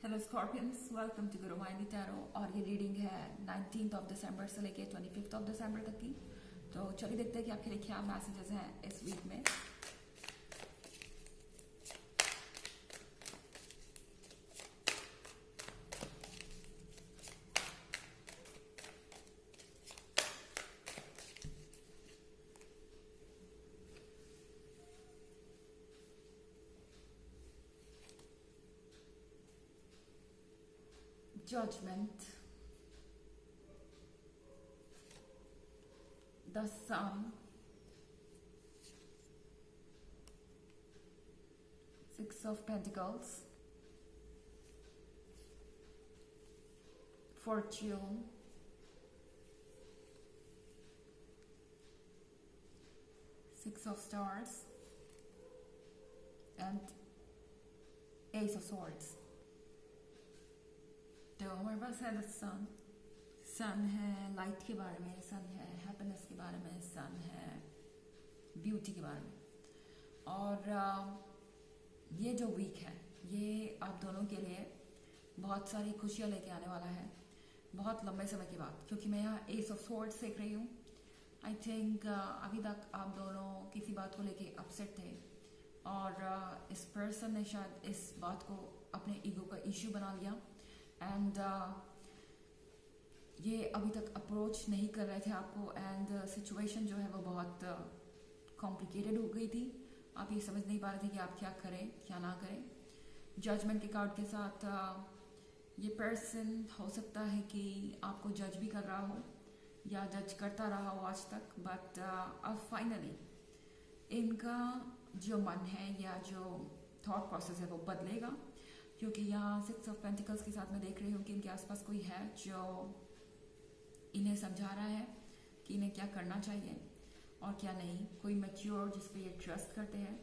Hello Scorpions, welcome to Guru माइंडी tarot. और ये reading है 19 दिसंबर से लेके 25 दिसंबर तक की। तो चलिए देखते हैं कि आपके लिए क्या मैसेजेस हैं इस वीक में। Judgment, the Sun, 6 of Pentacles, Fortune, Six of Stars, and Ace of Swords। तो हमारे पास है द सन। सन है लाइट के बारे में, सन है हैप्पीनेस के बारे में, सन है ब्यूटी के बारे में। और ये जो वीक है ये आप दोनों के लिए बहुत सारी खुशियाँ लेके आने वाला है बहुत लंबे समय के बाद, क्योंकि मैं यहाँ एस ऑफ स्वॉर्ड्स देख रही हूँ। आई थिंक अभी तक आप दोनों किसी बात को लेके अपसेट थे और इस पर्सन ने शायद इस बात को अपने ईगो का इश्यू बना लिया एंड ये अभी तक अप्रोच नहीं कर रहे थे आपको एंड सिचुएशन जो है वो बहुत कॉम्प्लिकेटेड हो गई थी। आप ये समझ नहीं पा रहे थे कि आप क्या करें क्या ना करें। जजमेंट के कार्ड के साथ ये पर्सन हो सकता है कि आपको जज भी कर रहा हो या जज करता रहा हो आज तक, बट अब फाइनली इनका जो मन है या जो थॉट प्रोसेस है वो बदलेगा, क्योंकि यहाँ 6 of Pentacles के साथ मैं देख रही हूँ कि इनके आसपास कोई है जो इन्हें समझा रहा है कि इन्हें क्या करना चाहिए और क्या नहीं। कोई मैच्योर जिस पे ये ट्रस्ट करते हैं,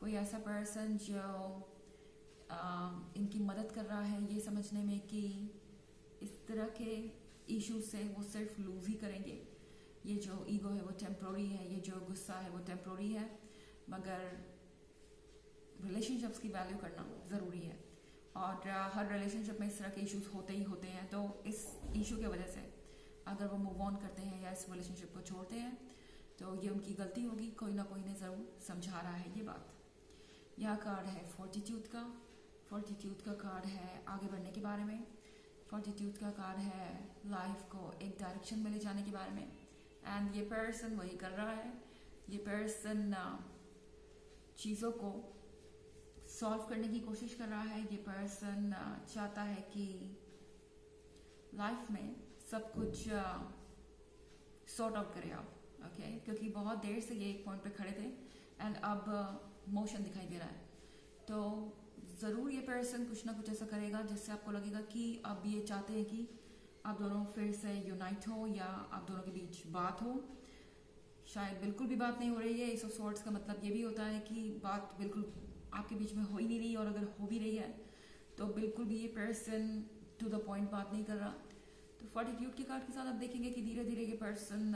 कोई ऐसा पर्सन जो इनकी मदद कर रहा है ये समझने में कि इस तरह के इश्यू से वो सिर्फ लूज ही करेंगे। ये जो ईगो है वो टेम्प्रोरी है, ये जो गुस्सा है वो टेम्प्रोरी है, मगर रिलेशनशिप्स की वैल्यू करना ज़रूरी है। और हर रिलेशनशिप में इस तरह के इश्यूज होते ही होते हैं। तो इस इशू की वजह से अगर वो मूव ऑन करते हैं या इस रिलेशनशिप को छोड़ते हैं तो ये उनकी गलती होगी। कोई ना कोई ने ज़रूर समझा रहा है ये बात। यह कार्ड है फोर्टिट्यूड का। फोर्टिट्यूड का कार्ड है आगे बढ़ने के बारे में। फोर्टिट्यूड का कार्ड है लाइफ को एक डायरेक्शन में ले जाने के बारे में। एंड ये पर्सन वही कर रहा है। ये पर्सन चीज़ों को सॉल्व करने की कोशिश कर रहा है। ये पर्सन चाहता है कि लाइफ में सब कुछ सॉर्ट आउट करे आप, ओके? क्योंकि बहुत देर से ये एक पॉइंट पे खड़े थे एंड अब मोशन दिखाई दे रहा है। तो ज़रूर ये पर्सन कुछ ना कुछ ऐसा करेगा जिससे आपको लगेगा कि अब ये चाहते हैं कि आप दोनों फिर से यूनाइट हो या आप दोनों के बीच बात हो। शायद बिल्कुल भी बात नहीं हो रही है। एस ऑफ स्वॉर्ड्स का मतलब ये भी होता है कि बात बिल्कुल आपके बीच में हो ही नहीं रही, और अगर हो भी रही है तो बिल्कुल भी ये पर्सन टू द पॉइंट बात नहीं कर रहा। तो फोर्टिट्यूड के कार्ड के साथ आप देखेंगे कि धीरे धीरे ये पर्सन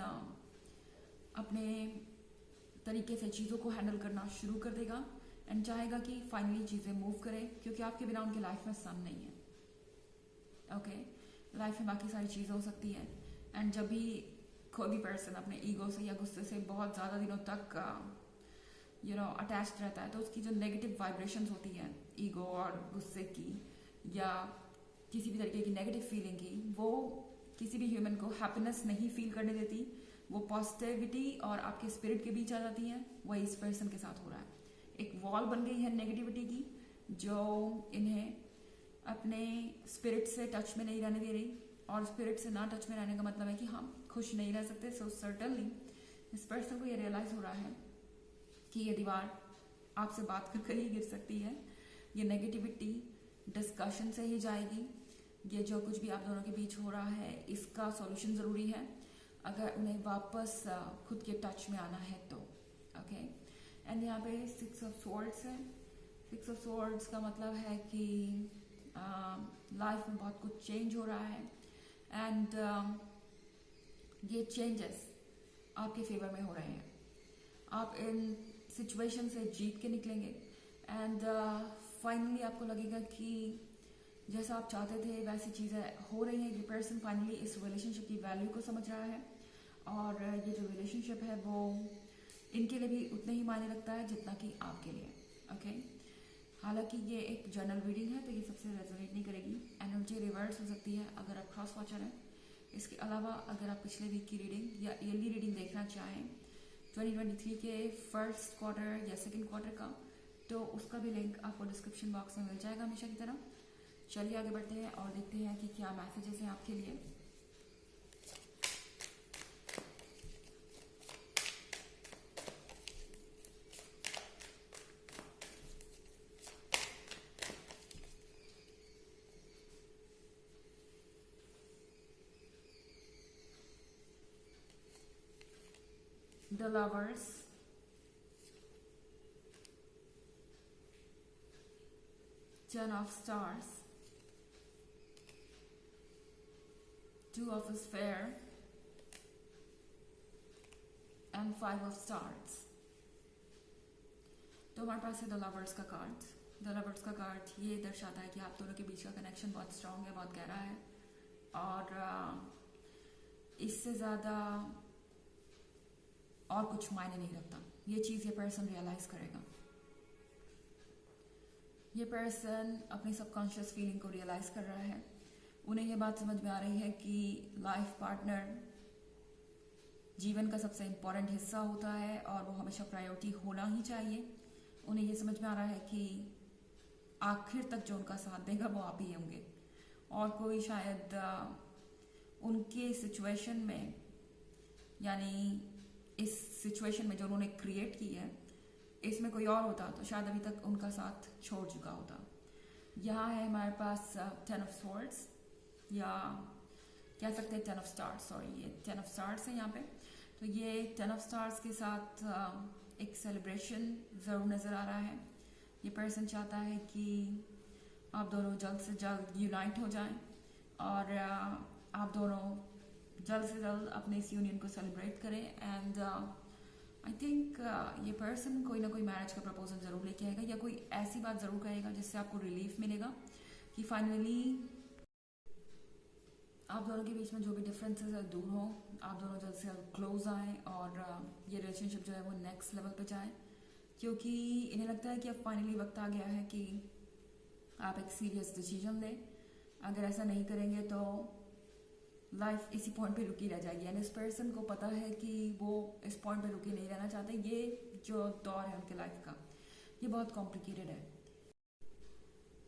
अपने तरीके से चीज़ों को हैंडल करना शुरू कर देगा एंड चाहेगा कि फाइनली चीज़ें मूव करें, क्योंकि आपके बिना उनकी लाइफ में सन नहीं है, ओके? लाइफ में बाकी सारी चीज़ें हो सकती हैं एंड जब भी कोई भी पर्सन अपने ईगो से या गुस्से से बहुत ज़्यादा दिनों तक अटैच्ड रहता है तो उसकी जो नेगेटिव वाइब्रेशंस होती हैं ईगो और गुस्से की या किसी भी तरीके की नेगेटिव फीलिंग की, वो किसी भी ह्यूमन को हैप्पीनेस नहीं फील करने देती। वो पॉजिटिविटी और आपके स्पिरिट के बीच आ जाती हैं। वही इस पर्सन के साथ हो रहा है। एक वॉल बन गई है नेगेटिविटी की जो इन्हें अपने स्पिरिट से टच में नहीं रहने दे रही, और स्पिरिट से ना टच में रहने का मतलब है कि हम खुश नहीं रह सकते। सो सर्टनली इस पर्सन को ये रियलाइज हो रहा है कि ये दीवार आपसे बात कर ही गिर सकती है। ये नेगेटिविटी डिस्कशन से ही जाएगी। ये जो कुछ भी आप दोनों के बीच हो रहा है इसका सॉल्यूशन ज़रूरी है अगर उन्हें वापस खुद के टच में आना है तो, ओके? एंड यहाँ पे 6 of Swords है। 6 of Swords का मतलब है कि लाइफ में बहुत कुछ चेंज हो रहा है एंड ये चेंजेस आपके फेवर में हो रहे हैं। आप इन सिचुएशन से जीत के निकलेंगे एंड फाइनली आपको लगेगा कि जैसा आप चाहते थे वैसी चीज़ें हो रही हैं। ये पर्सन फाइनली इस रिलेशनशिप की वैल्यू को समझ रहा है और ये जो रिलेशनशिप है वो इनके लिए भी उतने ही मायने रखता है जितना कि आपके लिए। ओके, हालांकि ये एक जर्नल रीडिंग है तो ये सबसे रेजोनेट नहीं करेगी। एनर्जी रिवर्स हो सकती है अगर आप क्रॉस वॉचर हैं। इसके अलावा अगर आप पिछले वीक की रीडिंग या ईयरली रीडिंग देखना चाहें 2023 के फर्स्ट क्वार्टर या सेकेंड क्वार्टर का, तो उसका भी लिंक आपको डिस्क्रिप्शन बॉक्स में मिल जाएगा हमेशा की तरह। चलिए आगे बढ़ते हैं और देखते हैं कि क्या मैसेजेस हैं आपके लिए। The Lovers, Ten of Stars, Two of Sphere and Five of Stars। तो हमारे पास है द लवर्स का कार्ड। द लवर्स का कार्ड ये दर्शाता है कि आप दोनों के बीच का कनेक्शन बहुत स्ट्रांग है, बहुत गहरा है और इससे ज़्यादा और कुछ मायने नहीं रखता। ये चीज़ ये पर्सन रियलाइज करेगा। ये पर्सन अपनी सबकॉन्शियस फीलिंग को रियलाइज कर रहा है। उन्हें ये बात समझ में आ रही है कि लाइफ पार्टनर जीवन का सबसे इम्पोर्टेंट हिस्सा होता है और वो हमेशा प्रायोरिटी होना ही चाहिए। उन्हें ये समझ में आ रहा है कि आखिर तक जो उनका साथ देगा वो आप ही होंगे और कोई शायद उनके सिचुएशन में, यानी इस सिचुएशन में जो उन्होंने क्रिएट की है, इसमें कोई और होता तो शायद अभी तक उनका साथ छोड़ चुका होता। यहाँ है हमारे पास 10 ऑफ स्वॉर्ड्स या कह सकते हैं 10 ऑफ स्टार्स। सॉरी, ये 10 ऑफ स्टार्स है यहाँ पे। तो ये 10 ऑफ स्टार्स के साथ एक सेलिब्रेशन ज़रूर नज़र आ रहा है। ये पर्सन चाहता है कि आप दोनों जल्द से जल्द यूनाइट हो जाएं और आप दोनों जल्द से जल्द अपने इस यूनियन को सेलिब्रेट करें। एंड आई थिंक ये पर्सन कोई ना कोई मैरिज का प्रपोजल ज़रूर लेके आएगा या कोई ऐसी बात ज़रूर करेगा जिससे आपको रिलीफ मिलेगा कि फाइनली आप दोनों के बीच में जो भी डिफरेंसेस है दूर हो, आप दोनों जल्द से जल्द क्लोज आएँ और ये रिलेशनशिप जो है वो नेक्स्ट लेवल पे जाए, क्योंकि इन्हें लगता है कि अब फाइनली वक्त आ गया है कि आप एक सीरियस डिसीजन लें। अगर ऐसा नहीं करेंगे तो लाइफ इसी पॉइंट पे रुकी रह जाएगी। यानी इस पर्सन को पता है कि वो इस पॉइंट पे रुकी नहीं रहना चाहते। ये जो दौर है उनके लाइफ का ये बहुत कॉम्प्लिकेटेड है।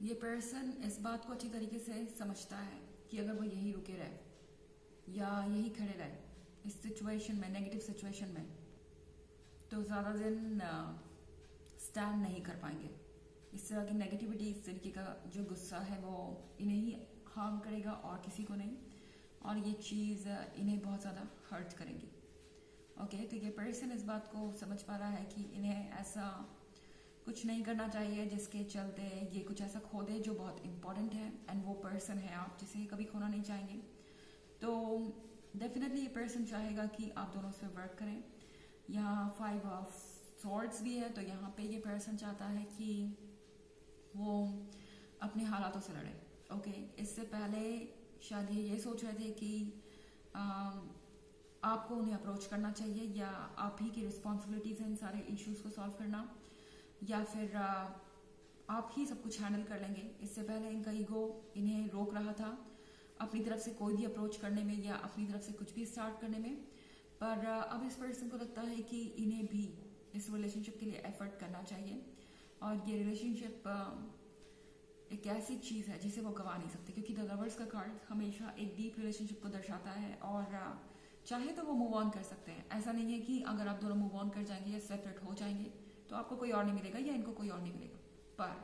ये पर्सन इस बात को अच्छी तरीके से समझता है कि अगर वो यहीं रुके रहे या यहीं खड़े रहे इस सिचुएशन में, नेगेटिव सिचुएशन में, तो ज़्यादा दिन स्टैंड नहीं कर पाएंगे। इस तरह की नेगेटिविटी, इस तरीके का जो गुस्सा है वो इन्हें ही हार्म करेगा और किसी को नहीं, और ये चीज़ इन्हें बहुत ज़्यादा हर्ट करेंगी। ओके, तो ये पर्सन इस बात को समझ पा रहा है कि इन्हें ऐसा कुछ नहीं करना चाहिए जिसके चलते ये कुछ ऐसा खो दे जो बहुत इंपॉर्टेंट है। एंड वो पर्सन है आप जिसे कभी खोना नहीं चाहेंगे। तो डेफिनेटली ये पर्सन चाहेगा कि आप दोनों से वर्क करें। यहाँ 5 ऑफ स्वॉर्ड्स भी है, तो यहाँ पे ये पर्सन चाहता है कि वो अपने हालातों से लड़े। ओके, इससे पहले शायद ये सोच रहे थे कि आपको उन्हें अप्रोच करना चाहिए या आप ही की रिस्पॉन्सिबिलिटीज़ हैं इन सारे इश्यूज़ को सॉल्व करना, या फिर आप ही सब कुछ हैंडल कर लेंगे। इससे पहले इनका ईगो इन्हें रोक रहा था अपनी तरफ से कोई भी अप्रोच करने में या अपनी तरफ से कुछ भी स्टार्ट करने में, पर अब इस पर्सन को लगता है कि इन्हें भी इस रिलेशनशिप के लिए एफर्ट करना चाहिए। और ये रिलेशनशिप एक ऐसी चीज़ है जिसे वो गवा नहीं सकते, क्योंकि द लवर्स का कार्ड हमेशा एक डीप रिलेशनशिप को दर्शाता है और चाहे तो वो मूव ऑन कर सकते हैं। ऐसा नहीं है कि अगर आप दोनों मूव ऑन कर जाएंगे या सेपरेट हो जाएंगे तो आपको कोई और नहीं मिलेगा या इनको कोई और नहीं मिलेगा, पर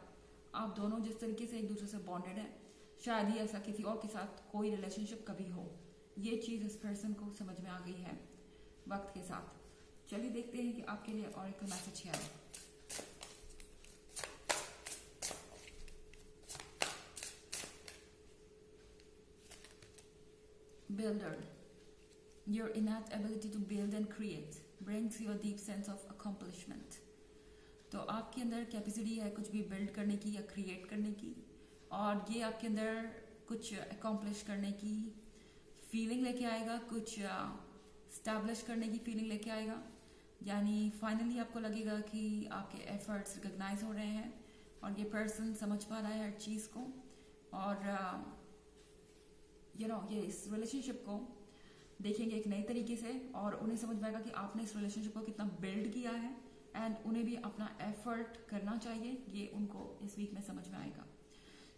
आप दोनों जिस तरीके से एक दूसरे से बॉन्डेड है, शायद ही ऐसा किसी और के साथ कोई रिलेशनशिप कभी हो। ये चीज़ इस पर्सन को समझ में आ गई है वक्त के साथ। चलिए देखते हैं कि आपके लिए और एक मैसेज क्या है। Builder, your innate ability to build and create brings you a deep sense of accomplishment। तो आपके अंदर कैपेसिटी है कुछ भी बिल्ड करने की या क्रिएट करने की, और ये आपके अंदर कुछ अकॉम्प्लिश करने की फीलिंग लेके आएगा, कुछ स्टैब्लिश करने की फीलिंग लेके आएगा। यानी फाइनली आपको लगेगा कि आपके एफर्ट्स रिकॉग्नाइज हो रहे हैं और ये पर्सन समझ पा रहा है हर चीज़ को, और ये इस रिलेशनशिप को देखेंगे एक नए तरीके से, और उन्हें समझ में आएगा कि आपने इस रिलेशनशिप को कितना बिल्ड किया है, एंड उन्हें भी अपना एफर्ट करना चाहिए। ये उनको इस वीक में समझ में आएगा।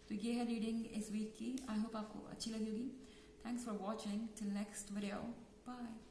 तो ये है रीडिंग इस वीक की। आई होप आपको अच्छी लगी होगी। Thanks for watching. Till next video, bye.